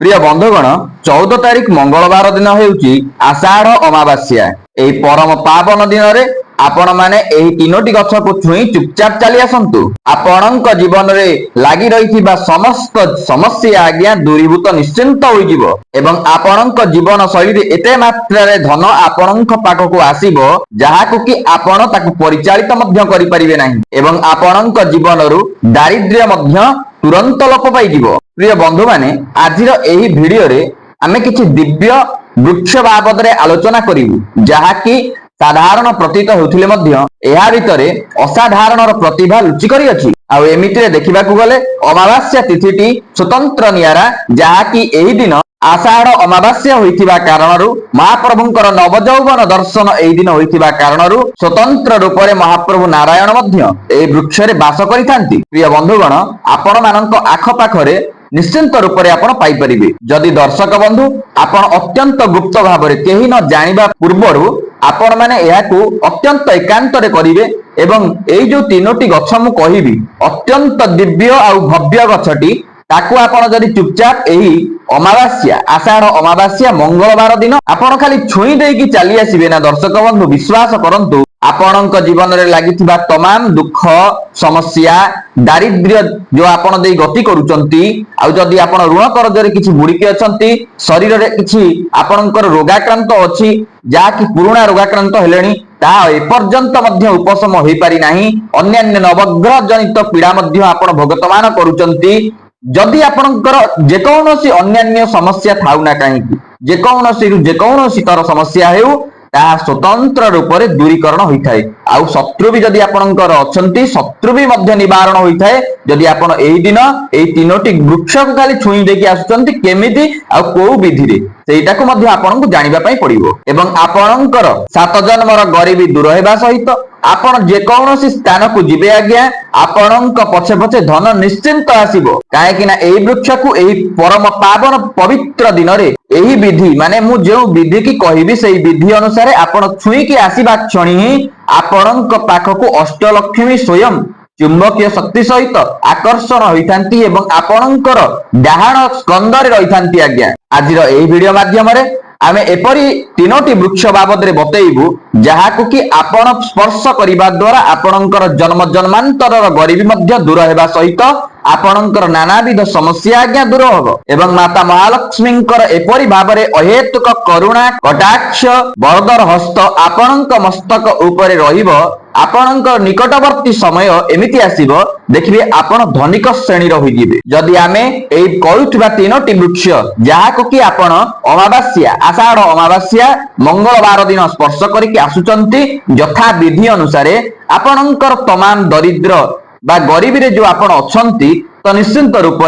प्रिय बंधुगण 14 तारिख मंगलवार दिन हेउची आषाढ़ अमावास्या। एही परम पावन दिन रे आपण माने एही तीनोटी गछ को छुई चुपचाप चली आसंतु। आपणक जीवन रे लागि रहिथिबा समस्त समस्या आज्ञा दूरीभूत निश्चिंत होई जिवो एवं आपणक जीवन शैली रे एते मात्रा रे धन आपणक पाखको आसीबो जाहाकु कि आपण ताकु परिचालित मध्य करि परिबे नाही एवं आपणक जीवन रु दारिद्र्य मध्य तुरंत लोप पाई जिवो। प्रिय बंधु माने आजिर एही भिडियो रे आमे किछि दिव्य वृक्ष बाबद रे आलोचना करिवु जहाकि साधारण प्रतीत होउथिले मध्य एहा भितरे असाधारण प्रतिभा लुचि करी अछि। आ एमिति रे देखिबाकू गले अमावास्या तिथिटी स्वतंत्र नियारा जहाकि एही दिन आषाढ़ अमावास्या होइथिबा कारणरु महाप्रभुंकर नवजौवन दर्शन एही दिन होइथिबा कारणरु स्वतंत्र रूप रे महाप्रभु नारायण मध्य एही वृक्ष रे वास करिथांती। प्रिय बंधुगण आपण मानक आख पाखरे निश्चिंत रूप से आपण पाई परिबे। जदि दर्शक बंधु आपण अत्यंत गुप्त भाव में केही न जानिबा पूर्वरु आपण माने एहाकू अत्यंत एकांत रे करिवे एवं एई जो तीनोटी गछ मु कहिबी अत्यंत दिव्य आ भव्य गछटी ताकू आपण जदि चुपचाप एही अमावास्या आषाढ़ अमावास्या मंगलवार दिन आपण खाली छुई देकी चली आसीबे ना। दर्शक बंधु विश्वास करंतु आपणक जीवन रे लागिथिबा तमाम दुख समस्या दारिद्र्य जो आपण देई गति करूचंती आ जदि आपण ऋण कर्ज रे किछि बुडीके अछंती शरीर रे किछि आपणकर रोगाक्रांत अछि जाकि पुराना रोगाक्रांत हेलेनी ता एपर्यंत मध्य उपशम होई पारि नाही अन्यान्य नवग्रह जनित पीड़ा मध्य आपण भोगतमान करूचंती। जदि आपणकर जेकौनसी अन्यान्य समस्या थाउ ना काहे जेकौनसी तर समस्या हेउ ताहा स्वतंत्र रूप से दूरीकरण होता है। आउ शत्रु भी जदि आपणकर अछंती शत्रु भी मध्य निवारण होता है जदि आपण एही दिन एही तीनोटी वृक्ष को खाली छुई देकी आसुचंती केमिति आ को विधि रे सेटा को मध्य आपणको जानिबा पई पड़िबो एवं आपणकर 7 जन्मर गरीबी दूर हेबा सहित आपण जे कौनसी स्थान को जिबे आज्ञा आपणक पछे पछे धन निश्चिंत आसीबो काहे कि ना एही वृक्ष को एही परम पावन पवित्र दिन रे एही विधि माने मु जे विधि की कहिबी सेही विधि अनुसार आपण छुई की आसीबा क्षणी ही आपणक पाखको अष्टलक्ष्मी स्वयं चुंबकीय शक्ति सहित आकर्षण होइथांती एवं आपणकर डाहाण स्कंदरे रहिथांती आज्ञा। आजिर एही वीडियो माध्यम रे आमे एपरी तीनोटी वृक्ष बाबद रे बतैबु जहाकु कि आपण स्पर्श करिबा द्वारा आपणकर जन्म जन्मांतरर गरीबी मध्य दूर हेबा सहित आपणकर नानाविध समस्या आज्ञा दूर होबो एवं माता महालक्ष्मींकर एपरी भाबरे अहेतुक करुणा कटाक्ष बरदर हस्त आपणक मस्तक ऊपर रहिबो। आपणकर निकटवर्ती समय एमिति आसीबो देखिबे आपण धनिक श्रेणी होई जिवे जदि आमे एई कहउथिबा तीनोटी वृक्ष जहाकु कि आपण अमावास्या आषाढ़ अमावास्या मंगलवार दिन स्पर्श करिक आसुचंती यथा विधि अनुसार आपणकर तमाम दरिद्र बा गरीबी रे जो आपण अछंती तो निश्चिंत रूप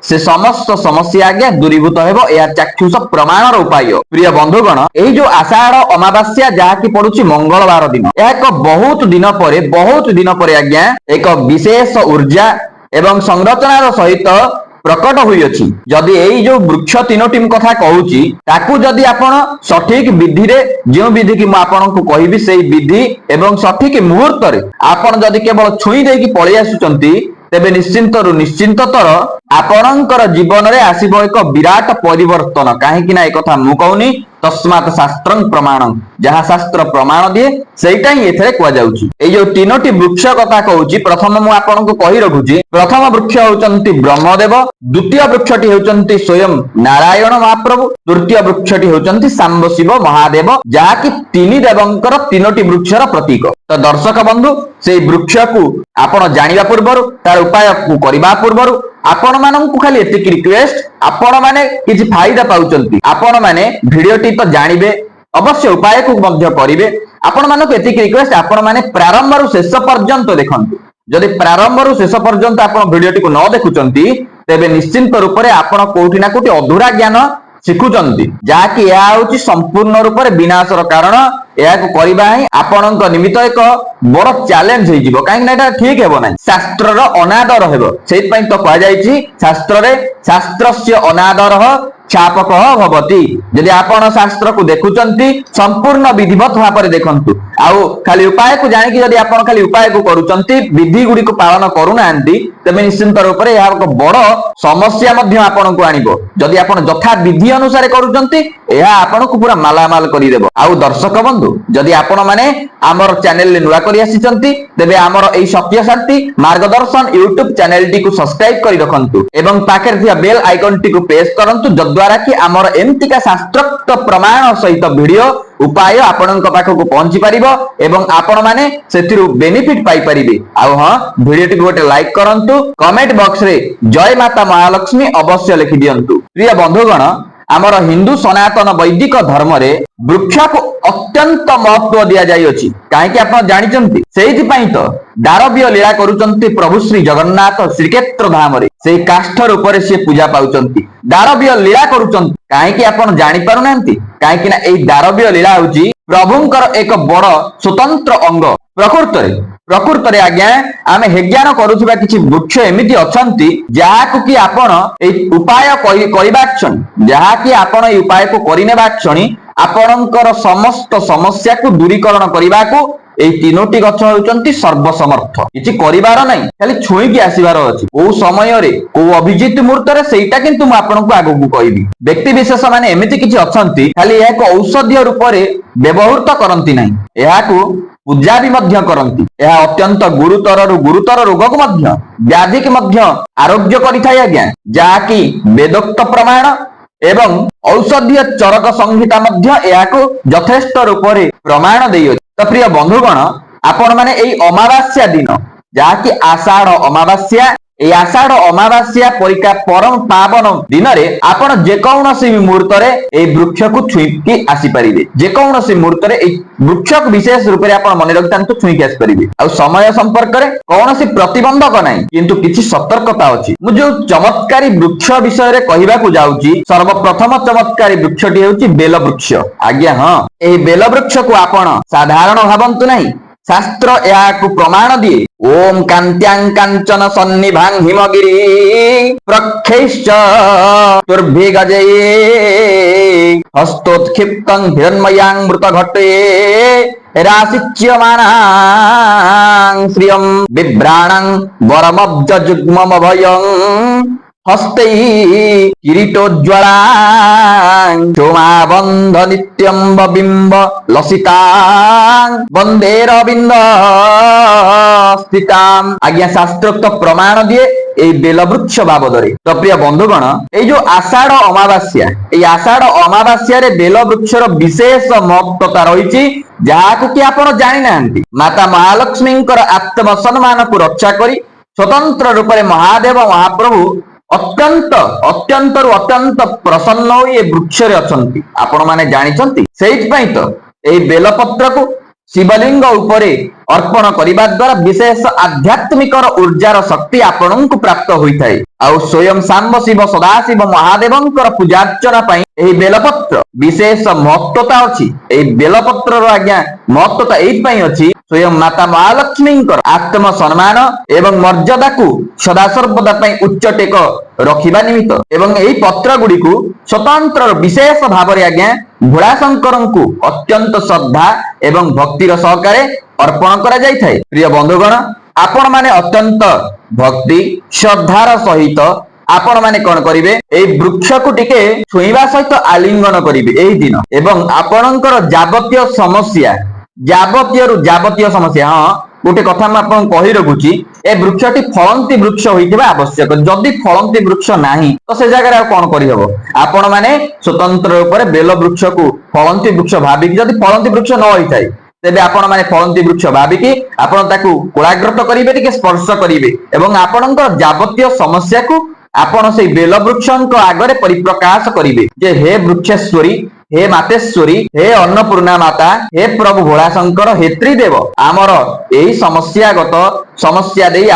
से समस्त समस्या आज्ञा दूरीभूत हेबो या चाक्षुष प्रमाणर उपाय। प्रिय बंधुगण एही जो आषाढ़ अमावास्या जहाकि पड़ुछि मंगलवार दिन या एक बहुत दिन परे आज्ञा एक विशेष ऊर्जा एवं संरचनार सहित प्रकट हुई अछि। जदि एई जो वृक्ष तीनोटी कथा कहूची ताकू जदि आपण सठिक विधि रे जो विधि की मैं आपनको कहिबी सेई विधि एवं सठिक मुहूर्त रे आपण जदि केवल छुई देकी पळि आसुचंती तेबे निश्चिंततर आपणकर जीवन रे आसीबो एक विराट परिवर्तन। काहे कि ना एक कथा मु कहूनी तस्मात् शास्त्रं प्रमाणं जहा शास्त्र प्रमाण दिए सेटा ही एथरे कुआ जाउची। ए जो तीनोटी वृक्ष कथा कहूची प्रथम मु आपनको कहि रखुची प्रथम वृक्ष होचंती ब्रह्मदेव द्वितीय वृक्षटी होचंती स्वयं नारायण महाप्रभु तृतीय वृक्षटी होचंती सांब शिव महादेव जहाकि तीन देवंकर तीनोटी वृक्षर प्रतीक। तो दर्शक बंधु से वृक्ष को आपण जानिबा पूर्वरु तार उपाय को करबा पूर्वरु आपण माननकु खाली एतिक रिक्वेस्ट आपण माने किछि फायदा पाउचंती आपण माने भिडियोटी तो जानिबे अवश्य उपाय को मध्य करिवे। आपण मानक एतिक रिक्वेस्ट आपण माने प्रारंभ रु शेष पर्यंत देखंतु जदि प्रारंभ रु शेष पर्यंत आपण भिडियोटी को न देखुचंती तेबे निश्चिंत रूप रे आपण कोठी ना कोठी अधूरा ज्ञान शिखुचंती जहाकि या होची संपूर्ण रूप रे विनाशर कारण या को करबा ही आपणक निमित्त एक बड़ चैलेंज होई जिवो काहे ना ठीक हेबो नै शास्त्रर अनादर हेबो सेहि पई तो कहा जायछि शास्त्र रे शास्त्रस्य अनादरः छापकः भवति। जदि आपण शास्त्र को देखुचंती संपूर्ण विधिवत भाव देखंतु आउ खाली उपाय को जानि कि जदि आपण खाली उपाय को करूचंती विधि गुडी को पालन करूनांती तबे निश्चित रूप से यह एक बड़ समस्या मध्य आपण को आनिबो। जदि आपण यथा विधि अनुसार करूचंती यह आपण को पूरा मालामाल करि देबो। आउ दर्शक बंधु जदि आपण माने हमर चैनल ले नुवा करि आसीचंती तबे हमर एई सत्य शांति मार्गदर्शन यूट्यूब चैनल टी को सब्सक्राइब करि रखंतु एवं पाखे थिया बेल आइकन टी को प्रेस करंतु जद्वारा कि हमर एमतिका शास्त्रोक्त प्रमाण सहित वीडियो उपाय आपणक पाखक पहुंची पारिबो एवं आपण माने सेथिरु बेनिफिट पाई परिबे। आउ हां वीडियो टी गोटे लाइक करंतु कमेंट बॉक्स रे जय माता महालक्ष्मी अवश्य लिखि दियंतु। प्रिय बंधुगण आमर हिंदू सनातन वैदिक धर्म रे वृक्ष को अत्यंत महत्व दिया जाई अछि काहे आपण जानिचंती सेहि पई तो दारव्य लीला करूचंती प्रभु श्री जगन्नाथ श्रीक्षेत्र धाम रे सेहि काष्ठ रूप रे से पूजा पाउचंती दारव्य लीला करूचंती काहे आपण जानि पारुनांती काहे कि ना एई दारव्य लीला होची प्रभुंकर एक बड़ स्वतंत्र अंग। प्रकृतरे आज्ञा आमे हेज्ञान करूथिबा किछि वृक्ष एमिति अछंती जाहाकु कि आपण एई उपाय करिबा क्षण जाहाकि आपण एई उपाय को करिनेबा क्षणी आपणकर समस्त समस्या को दूरीकरण करिबाकू एई तीनोटी गछ होउचंती सर्वसमर्थ किछि करिवार नै खाली छुई कि आसीबार अछि ओ समय रे ओ अभिजित मुहूर्त रे सेटा किंतु म आपनकु आगु कहबी। व्यक्ति विशेष माने एमिति किछि अछंती खाली एक औषधीय रूप रे व्यवहृत करंती नै एहाकू पूजा भी मध्य करंती यह अत्यंत गुरुतर रोग को मध्य व्याधि के मध्य आरोग्य करिथाय आज्ञा जाकी वेदोक्त प्रमाण एवं औषधीय चरक संहिता मध्य एहाकू यथेष्ट रूप रे प्रमाण देइ अछि। तो प्रिय बंधुगण आपण माने एई अमावास्या दिन जाकी आषाढ़ अमावास्या ए आषाढ़ अमावास्या परिका परम पावन दिन रे आपण जे कौनसी मुहूर्त रे ए वृक्ष को छुईकी आसी परिबे जे कौनसी मुहूर्त रे ए वृक्ष को विशेष रूप रे आपण मने रखतांतु छुईकी आसी परिबे। आ समय संपर्क रे कौनसी प्रतिबंधक नाही किंतु किछि सतर्कता अछि। मु जो चमत्कारी वृक्ष विषय रे कहिबा को जाउची सर्वप्रथम चमत्कारी वृक्षटी हेउची बेल वृक्ष। आज्ञा हां एही बेल वृक्ष को आपण साधारण भाबंतु नाही शास्त्र याकु प्रमाण दिए ओम कांत्यां कांचन सन्निभां हिमगिरी प्रक्षैश्च तुर्भिगजे हस्तोत्क्षिप्तं हिरण्मयां मृतघटे राशिच्यमानां श्रियं बिभ्राणं वरमब्ज जुग्ममभयं हस्ते किरीटोज्ज्वला क्षोमाबंध नित्यं बिंब लसितां वंदेरविंद स्थितां। आज्ञा शास्त्रोक्त प्रमाण दिए এই বেলবৃক্ষ বাবদরে। তো প্রিয় বন্ধুগণ এই যে আষাঢ় অমাবাস্যা এই আষাঢ় অমাবাস্যারে বেলবৃক্ষর বিশেষ মহত্বতা রয়েছে যাহাকু কি আপন জানি নাহান্তি। মাতা মহালক্ষ্মীଙ୍କର আত্ম সম্মানକୁ রক্ষা করি স্বতন্ত্র রূপে মহাদেব মহাপ্রভু অত্যন্ত ପ୍ରସନ୍ନ ହୋଇ ଏ ବୃକ୍ଷରେ ଅଛନ୍ତି ଆପଣ ମାନେ ଜାଣିଛନ୍ତି। ସେଇଥିପାଇଁ ତ ଏହି ବେଲପତ୍ରକୁ ଶିବଲିଙ୍ଗ ଉପରେ अर्पण करने द्वारा विशेष आध्यात्मिक ऊर्जार शक्ति आपणଙ୍କୁ प्राप्त होइथाय। आउ स्वयं सांब शिव सदाशिव महादेवंकर पूजार्चना पाई एही बेलपत्र विशेष महत्वता अछि। एही बेलपत्र रो आज्ञा महत्वता एही पई अछि स्वयं माता महालक्ष्मींकर आत्म सम्मान एवं मर्यादा को सदा सर्वदा पई उच्च टेक रखिबा निमित्त एवं एही पत्र गुडी को स्वतंत्र विशेष भाव रे आज्ञा भोळाशंकरଙ୍କୁ अत्यंत श्रद्धा एवं भक्तिर सहकारे अर्पण करा जाय थाए। प्रिय बंधुगण आपण माने अत्यंत भक्ति श्रद्धार सहित आपण माने कोन करिवे एई वृक्ष को टिके छुईबा सहित आलिंगन करिवे एही दिन एवं आपणकर जावतीय समस्या हां गोटे कथा मैं आपन कहि रखुची ए वृक्षटी फलंती वृक्ष होइतिबा आवश्यक। जदि फलंती वृक्ष नाही तो से जगह रे कोन करि हबो आपण माने स्वतंत्र रूप रे बेल वृक्ष को फलंती वृक्ष भाबी जदि फलंती वृक्ष न होइथाय तेबे आपण माने फलंती वृक्ष भाबिकी आपण ताकू कोलाग्रत करिवे टिके स्पर्श करिवे एवं आपणकर जावतीय समस्या को आपण से बेल वृक्षक आगरे परिप्रकाश करिवे जे हे वृक्षेश्वरी हे मातेश्वरी हे अन्नपूर्णा माता हे प्रभु भोळाशंकर हे त्रिदेव आमर एही समस्यागत ସମସ୍ୟା ଦେଇ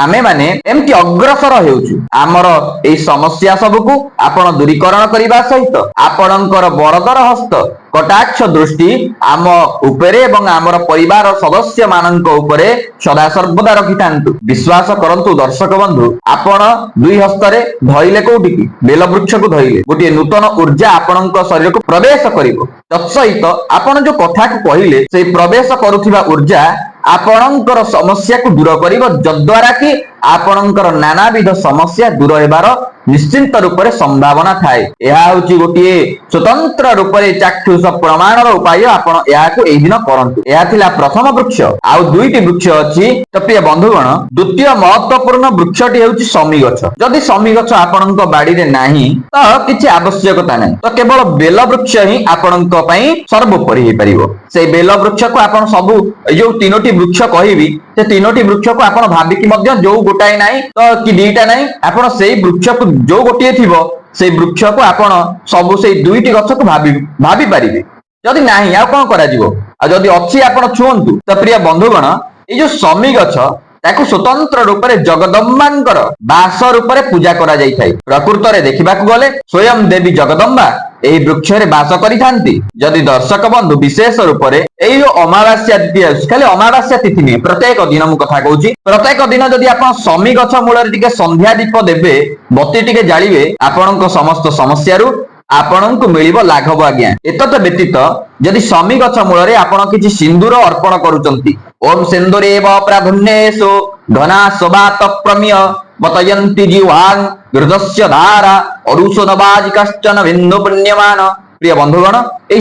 ଆମେ ମାନେ ଏମିତି ଅଗ୍ରସର ହେଉଛୁ। ଆମର ଏଇ ସମସ୍ୟା ସବୁକୁ ଆପଣ ଦୂରୀକରଣ କରିବା ସହିତ ଆପଣଙ୍କର ବରଦର ହସ୍ତ କଟାକ୍ଷ ଦୃଷ୍ଟି ଆମ ଉପରେ ଏବଂ ଆମର ପରିବାର ସଦସ୍ୟ ମାନଙ୍କ ଉପରେ ସଦାସର୍ବଦା ରଖିଥାନ୍ତୁ। ବିଶ୍ୱାସ କରନ୍ତୁ ଦର୍ଶକ ବନ୍ଧୁ, ଆପଣ ଦୁଇ ହସ୍ତରେ ଧଇଲେ କୋଉଠିକି? ବେଲ ବୃକ୍ଷକୁ ଧଇଲେ ଗୋଟିଏ ନୂତନ ଊର୍ଜା ଆପଣଙ୍କ ଶରୀରକୁ ପ୍ରବେଶ କରିବ। ତତ୍ସହିତ ଆପଣ ଯୋଉ କଥାକୁ କହିଲେ, ସେଇ ପ୍ରବେଶ କରୁଥିବା ଊର୍ଜା ଆପଣଙ୍କର ସମସ୍ୟାକୁ ଦୂର କରିବ, ଯଦ୍ୱାରା କି ଆପଣଙ୍କର ନାନାବିଧ ସମସ୍ୟା ଦୂର ହେବାର ନିଶ୍ଚିନ୍ତ ରୂପରେ ସମ୍ଭାବନା ଥାଏ। ଏହା ହେଉଛି ଗୋଟିଏ ସ୍ୱତନ୍ତ୍ର ରୂପରେ ଚାକ୍ଷୁଷ ପ୍ରମାଣର ଉପାୟ। ଆପଣ ଏହାକୁ ଏଇ ଦିନ କରନ୍ତୁ। ଏହା ଥିଲା ପ୍ରଥମ ବୃକ୍ଷ। ଆଉ ଦୁଇଟି ବୃକ୍ଷ ଅଛି। ତ ପ୍ରିୟ ବନ୍ଧୁଗଣ, ଦ୍ୱିତୀୟ ମହତ୍ୱପୂର୍ଣ୍ଣ ବୃକ୍ଷଟି ହେଉଛି ଶମୀ ଗଛ। ଯଦି ଶମୀ ଗଛ ଆପଣଙ୍କ ବାଡିରେ ନାହିଁ ତ କିଛି ଆବଶ୍ୟକତା ନାହିଁ, ତ କେବଳ ବେଲ ବୃକ୍ଷ ହିଁ ଆପଣଙ୍କ ପାଇଁ ସର୍ବୋପରି ହେଇପାରିବ। ସେଇ ବେଲ ବୃକ୍ଷକୁ ଆପଣ ସବୁ ଏଇ ଯୋଉ ତିନୋଟି ବୃକ୍ଷ କହିବି, ସେ ତିନୋଟି ବୃକ୍ଷକୁ ଆପଣ ଭାବିକି ମଧ୍ୟ ଯୋଉ ଗୋଟାଏ ନାହିଁ ତ କି ଦିଟା ନାହିଁ, ଆପଣ ସେଇ ବୃକ୍ଷକୁ ଯୋଉ ଗୋଟିଏ ଥିବ ସେଇ ବୃକ୍ଷକୁ ଆପଣ ସବୁ ସେଇ ଦୁଇଟି ଗଛକୁ ଭାବି ପାରିବେ। ଯଦି ନାହିଁ ଆଉ କଣ କରାଯିବ? ଆଉ ଯଦି ଅଛି ଆପଣ ଛୁଅନ୍ତୁ। ତ ପ୍ରିୟ ବନ୍ଧୁଗଣ, ଏଇ ଯୋଉ ଶମୀ ଗଛ ତାକୁ ସ୍ୱତନ୍ତ୍ର ରୂପରେ ଜଗଦମ୍ବାଙ୍କର ବାସ ରୂପରେ ପୂଜା କରାଯାଇଥାଏ। ପ୍ରକୃତରେ ଦେଖିବାକୁ ଗଲେ ସ୍ୱୟଂ ଦେବୀ ଜଗଦମ୍ବା ଏହି ବୃକ୍ଷରେ ବାସ କରିଥାନ୍ତି। ଯଦି ଦର୍ଶକ ବନ୍ଧୁ ବିଶେଷ ରୂପରେ ଏଇ ଯୋଉ ଅମାବାସ୍ୟା ତିଥି ଅଛି, ଖାଲି ଅମାବାସ୍ୟା ତିଥି ନୁହେଁ, ପ୍ରତ୍ୟେକ ଦିନ ମୁଁ କଥା କହୁଛି, ପ୍ରତ୍ୟେକ ଦିନ ଯଦି ଆପଣ ଶମୀ ଗଛ ମୂଳରେ ଟିକେ ସନ୍ଧ୍ୟା ଦୀପ ଦେବେ, ବତୀ ଟିକେ ଜାଳିବେ, ଆପଣଙ୍କ ସମସ୍ତ ସମସ୍ୟାରୁ ଆପଣଙ୍କୁ ମିଳିବ ଲାଘବ ଆଜ୍ଞା। ଏତତ ବ୍ୟତୀତ ଯଦି ଶମୀ ଗଛ ମୂଳରେ ଆପଣ କିଛି ସିନ୍ଦୁର ଅର୍ପଣ କରୁଛନ୍ତି, ଓମ୍ ସିନ୍ଦୁରେବ ପ୍ରାଧୁନ୍ୟେଷୁ ଘନା ସବାତ ପ୍ରମିୟ ମତୟନ୍ତି ଜିହ୍ୱାଂ ହୃଦସ୍ୟ ଧାରା ଅରୁଷନବାଜି କଶ୍ଚନ ବିନ୍ଦୁ ପୁଣ୍ୟମାନ। ପ୍ରିୟ ବନ୍ଧୁଗଣ, এই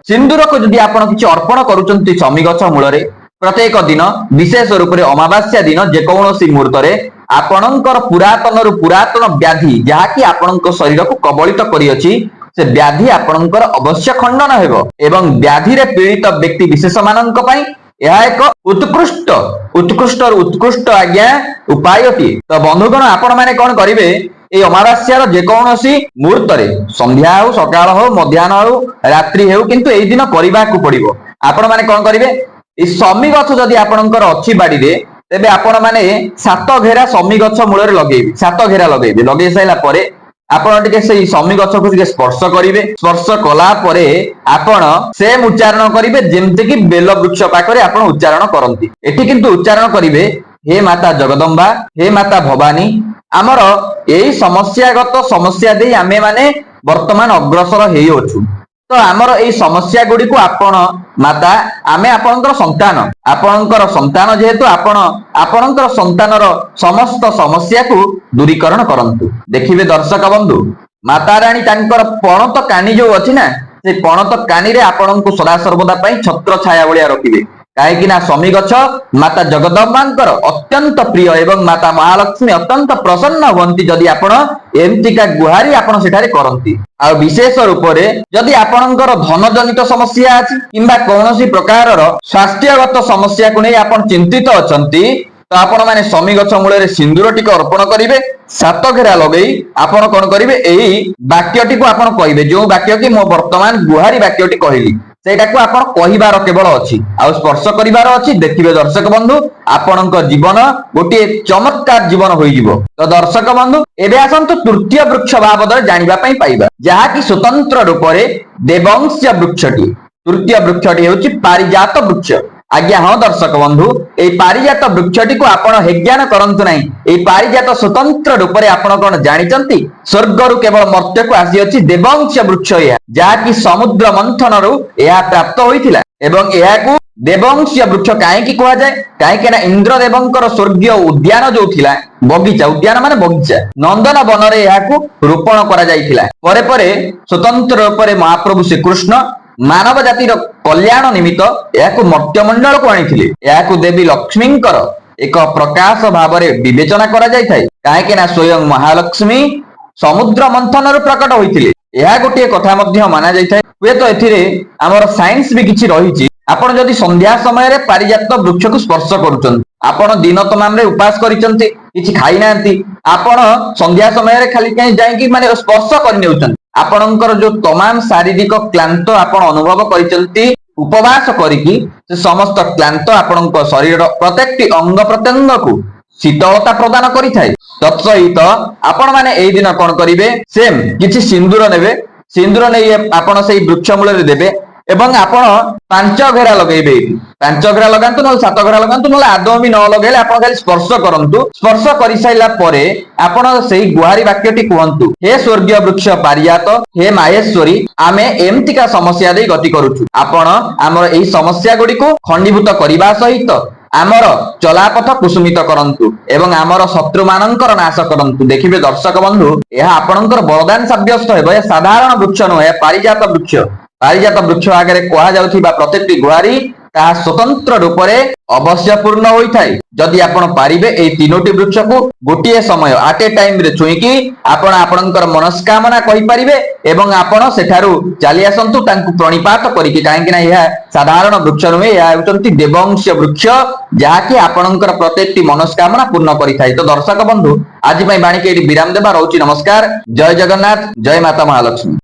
ସିନ୍ଦୁରକୁ ଯଦି ଆପଣ କିଛି ଅର୍ପଣ କରୁଛନ୍ତି ଶମୀ ଗଛ ମୂଳରେ ପ୍ରତ୍ୟେକ ଦିନ, ବିଶେଷ ରୂପରେ ଅମାବାସ୍ୟା ଦିନ ଯେକୌଣସି ମୁହୂର୍ତ୍ତରେ, ଆପଣଙ୍କର ପୁରାତନରୁ ପୁରାତନ ବ୍ୟାଧି ଯାହାକି ଆପଣଙ୍କ ଶରୀରକୁ କବଳିତ କରିଅଛି, ସେ ବ୍ୟାଧି ଆପଣଙ୍କର ଅବଶ୍ୟ ଖଣ୍ଡନ ହେବ ଏବଂ ବ୍ୟାଧିରେ ପୀଡ଼ିତ ବ୍ୟକ୍ତି ବିଶେଷ ମାନଙ୍କ ପାଇଁ ଏହା ଏକ ଉତ୍କୃଷ୍ଟ ଆଜ୍ଞା ଉପାୟଟିଏ। ତ ବନ୍ଧୁଗଣ, ଆପଣ ମାନେ କଣ କରିବେ, এই অমাবাস্যার যেকୌଣସି ମୁହୂର୍ତ୍ତରେ, ସନ୍ଧ୍ୟା ହଉ, ସକାଳ ହଉ, ମଧ୍ୟାହ୍ନ ହଉ, ରାତ୍ରି ହେଉ, କିନ୍ତୁ ଏଇ ଦିନ କରିବାକୁ ପଡିବ। ଆପଣ ମାନେ କଣ କରିବେ, এই ଶମୀ ଗଛ ଯଦି ଆପଣଙ୍କର ଅଛି ବାଡିରେ, ତେବେ ଆପଣ ମାନେ 7 ଘେରା ଶମୀ ଗଛ ମୂଳରେ ଲଗେଇବେ। 7 ଘେରା ଲଗେଇବେ। ଲଗେଇ ସାରିଲା ପରେ ଆପଣ ଟିକେ ସେଇ ଶମୀ ଗଛକୁ ଟିକେ ସ୍ପର୍ଶ କରିବେ। ସ୍ପର୍ଶ କଲା ପରେ ଆପଣ ସେମ ଉଚ୍ଚାରଣ କରିବେ ଯେମିତି କି ବେଲ ବୃକ୍ଷ ପାଖରେ ଆପଣ ଉଚ୍ଚାରଣ କରନ୍ତି। ଏଠି କିନ୍ତୁ ଉଚ୍ଚାରଣ କରିବେ, ହେ ମାତା ଜଗଦମ୍ବା, ହେ ମାତା ଭବାନୀ, ଆମର ଏଇ ସମସ୍ୟା ଦେଇ ଆମେ ମାନେ ବର୍ତ୍ତମାନ ଅଗ୍ରସର ହେଇଅଛୁ। ତ ଆମର ଏଇ ସମସ୍ୟା ଗୁଡିକୁ ଆପଣ ମାତା, ଆମେ ଆପଣଙ୍କର ସନ୍ତାନ ଯେହେତୁ ଆପଣ ଆପଣଙ୍କର ସନ୍ତାନର ସମସ୍ତ ସମସ୍ୟାକୁ ଦୂରୀକରଣ କରନ୍ତୁ। ଦେଖିବେ ଦର୍ଶକ ବନ୍ଧୁ, ମାତା ରାଣୀ ତାଙ୍କର ପଣତ କାନି ଯୋଉ ଅଛି ନା, ସେ ପଣତ କାନିରେ ଆପଣଙ୍କୁ ସଦାସର୍ବଦା ପାଇଁ ଛତ୍ର ଛାୟା ଭଳିଆ ରଖିବେ। କାହିଁକି ନା ଶମୀ ଗଛ ମାତା ଜଗଦମ୍ବାଙ୍କର ଅତ୍ୟନ୍ତ ପ୍ରିୟ ଏବଂ ମାତା ମହାଲକ୍ଷ୍ମୀ ଅତ୍ୟନ୍ତ ପ୍ରସନ୍ନ ହୁଅନ୍ତି ଯଦି ଆପଣ ଏମିତିକା ଗୁହାରି ଆପଣ ସେଠାରେ କରନ୍ତି। ଆଉ ବିଶେଷ ରୂପରେ ଯଦି ଆପଣଙ୍କର ଧନ ଜନିତ ସମସ୍ୟା ଅଛି କିମ୍ବା କୌଣସି ପ୍ରକାରର ସ୍ୱାସ୍ଥ୍ୟଗତ ସମସ୍ୟାକୁ ନେଇ ଆପଣ ଚିନ୍ତିତ ଅଛନ୍ତି, ତ ଆପଣ ମାନେ ଶମୀ ଗଛ ମୂଳରେ ସିନ୍ଦୁର ଟିକେ ଅର୍ପଣ କରିବେ। 7 ଘେରା ଲଗେଇ ଆପଣ କଣ କରିବେ, ଏଇ ବାକ୍ୟଟିକୁ ଆପଣ କହିବେ, ଯୋଉ ବାକ୍ୟ କି ମୁଁ ବର୍ତ୍ତମାନ ଗୁହାରି ବାକ୍ୟଟି କହିଲି, ସେଇଟାକୁ ଆପଣ କହିବାର କେବଳ ଅଛି, ଆଉ ସ୍ପର୍ଶ କରିବାର ଅଛି। ଦେଖିବେ ଦର୍ଶକ ବନ୍ଧୁ, ଆପଣଙ୍କ ଜୀବନ ଗୋଟିଏ ଚମତ୍କାର ଜୀବନ ହୋଇଯିବ। ତ ଦର୍ଶକ ବନ୍ଧୁ, ଏବେ ଆସନ୍ତୁ ତୃତୀୟ ବୃକ୍ଷ ବାବଦରେ ଜାଣିବା ପାଇଁ ପାଇବା, ଯାହାକି ସ୍ୱତନ୍ତ୍ର ରୂପରେ ଦେବଂଶ ବୃକ୍ଷଟି। ତୃତୀୟ ବୃକ୍ଷଟି ହେଉଛି ପାରିଜାତ ବୃକ୍ଷ। ଆଜ୍ଞା ହଁ ଦର୍ଶକ ବନ୍ଧୁ, এই ପାରିଜାତ ବୃକ୍ଷଟିକୁ ଆପଣ ହେଜ୍ଞାନ କରନ୍ତୁ ନାହିଁ। এই ପାରିଜାତ ସ୍ୱତନ୍ତ୍ର ରୂପରେ ଆପଣ କଣ ଜାଣିଛନ୍ତି, ସ୍ୱର୍ଗରୁ କେବଳ ମର୍ତ୍ତ୍ୟକୁ ଆସିଅଛି ଦେବଂଶ ବୃକ୍ଷ ଏହା, ଯାହାକି ସମୁଦ୍ର ମନ୍ଥନରୁ ଏହା ପ୍ରାପ୍ତ ହୋଇଥିଲା ଏବଂ ଏହାକୁ ଦେବଂଶ ବୃକ୍ଷ କାହିଁକି କୁହାଯାଏ, କାହିଁକି ନା ଇନ୍ଦ୍ରଦେବଙ୍କର ସ୍ୱର୍ଗୀୟ ଉଦ୍ୟାନ ଯୋଉ ଥିଲା, ବଗିଚା, ଉଦ୍ୟାନ ମାନେ ବଗିଚା, ନନ୍ଦନ ବନରେ ଏହାକୁ ରୋପଣ କରାଯାଇଥିଲା। ପରେ ପରେ ସ୍ୱତନ୍ତ୍ର ରୂପରେ ମହାପ୍ରଭୁ ଶ୍ରୀକୃଷ୍ଣ ମାନବ ଜାତିର କଲ୍ୟାଣ ନିମିତ୍ତ ଏହାକୁ ମର୍ତ୍ତ୍ୟମଣ୍ଡଳକୁ ଆଣିଥିଲେ। ଏହାକୁ ଦେବୀ ଲକ୍ଷ୍ମୀଙ୍କର ଏକ ପ୍ରକାଶ ଭାବରେ ବିବେଚନା କରାଯାଇଥାଏ, କାହିଁକି ନା ସ୍ୱୟଂ ମହାଲକ୍ଷ୍ମୀ ସମୁଦ୍ର ମନ୍ଥନରୁ ପ୍ରକଟ ହୋଇଥିଲେ। ଏହା ଗୋଟିଏ କଥା ମଧ୍ୟ ମାନା ଯାଇଥାଏ। ହୁଏତ ଏଥିରେ ଆମର ସାଇନ୍ସ ବି କିଛି ରହିଛି। ଆପଣ ଯଦି ସନ୍ଧ୍ୟା ସମୟରେ ପାରିଜାତ ବୃକ୍ଷକୁ ସ୍ପର୍ଶ କରୁଛନ୍ତି, ଆପଣ ଦିନ ତମାମରେ ଉପାସ କରିଛନ୍ତି, କିଛି ଖାଇନାହାନ୍ତି, ଆପଣ ସନ୍ଧ୍ୟା ସମୟରେ ଖାଲି କାହିଁ ଯାଇକି ମାନେ ସ୍ପର୍ଶ କରିନେଉଛନ୍ତି, ଆପଣଙ୍କର ଯୋଉ ତମାମ ଶାରୀରିକ କ୍ଳାନ୍ତ ଆପଣ ଅନୁଭବ କରିଛନ୍ତି, ଉପବାସ କରିକି ସେ ସମସ୍ତ କ୍ଳାନ୍ତ ଆପଣଙ୍କ ଶରୀରର ପ୍ରତ୍ୟେକଟି ଅଙ୍ଗ ପ୍ରତ୍ୟଙ୍ଗକୁ ଶୀତଳତା ପ୍ରଦାନ କରିଥାଏ। ତତ୍ସହିତ ଆପଣ ମାନେ ଏଇ ଦିନ କଣ କରିବେ, ସେମ୍ କିଛି ସିନ୍ଦୁର ନେବେ, ସିନ୍ଦୁର ନେଇ ଆପଣ ସେଇ ବୃକ୍ଷ ମୂଳରେ ଦେବେ ଏବଂ ଆପଣ 5 ଘେରା ଲଗେଇବେ। 5 ଘେରା ଲଗାନ୍ତୁ, ନହେଲେ 7 ଘେରା ଲଗାନ୍ତୁ, ନହେଲେ ଆଦୌ ବି ନ ଲଗେଇଲେ ଆପଣ ଖାଲି ସ୍ପର୍ଶ କରନ୍ତୁ। ସ୍ପର୍ଶ କରିସାରିଲା ପରେ ଆପଣ ସେଇ ଗୁହାରି ବାକ୍ୟଟି କୁହନ୍ତୁ, ହେ ସ୍ୱର୍ଗୀୟ ବୃକ୍ଷ ପାରିଜାତ, ହେ ମାହେଶ୍ୱରୀ, ଆମେ ଏମିତିକା ସମସ୍ୟା ଦେଇ ଗତି କରୁଛୁ। ଆପଣ ଆମର ଏଇ ସମସ୍ୟା ଗୁଡିକୁ ଖଣ୍ଡୀଭୂତ କରିବା ସହିତ ଆମର ଚଲାପଥ କୁସୁମିତ କରନ୍ତୁ ଏବଂ ଆମର ଶତ୍ରୁ ମାନଙ୍କର ନାଶ କରନ୍ତୁ। ଦେଖିବେ ଦର୍ଶକ ବନ୍ଧୁ, ଏହା ଆପଣଙ୍କର ବରଦାନ ସାବ୍ୟସ୍ତ ହେବ। ଏହା ସାଧାରଣ ବୃକ୍ଷ ନୁହେଁ, ଏହା ପାରିଜାତ ବୃକ୍ଷ। ପାରିଜାତ ବୃକ୍ଷ ଆଗରେ କୁହାଯାଉଥିବା ପ୍ରତ୍ୟେକଟି ଗୁହାରି ତାହା ସ୍ୱତନ୍ତ୍ର ରୂପରେ ଅବଶ୍ୟ ପୂର୍ଣ୍ଣ ହୋଇଥାଏ। ଯଦି ଆପଣ ପାରିବେ ଏଇ 3ଟି ବୃକ୍ଷକୁ ଗୋଟିଏ ସମୟ ଆଟ୍ ଏ ଟାଇମ୍ ରେ ଛୁଇଁକି ଆପଣ ଆପଣଙ୍କର ମନସ୍କାମନା କହିପାରିବେ ଏବଂ ଆପଣ ସେଠାରୁ ଚାଲି ଆସନ୍ତୁ ତାଙ୍କୁ ପ୍ରଣିପାତ କରିକି, କାହିଁକି ନା ଏହା ସାଧାରଣ ବୃକ୍ଷ ନୁହେଁ, ଏହା ହେଉଛନ୍ତି ଦେବଂଶ ବୃକ୍ଷ, ଯାହାକି ଆପଣଙ୍କର ପ୍ରତ୍ୟେକଟି ମନସ୍କାମନା ପୂର୍ଣ୍ଣ କରିଥାଏ। ତ ଦର୍ଶକ ବନ୍ଧୁ, ଆଜି ପାଇଁ ବାଣୀକି ଏଠି ବିରାମ ଦେବା। ରହୁଛି ନମସ୍କାର। ଜୟ ଜଗନ୍ନାଥ, ଜୟ ମାତା ମହାଲକ୍ଷ୍ମୀ।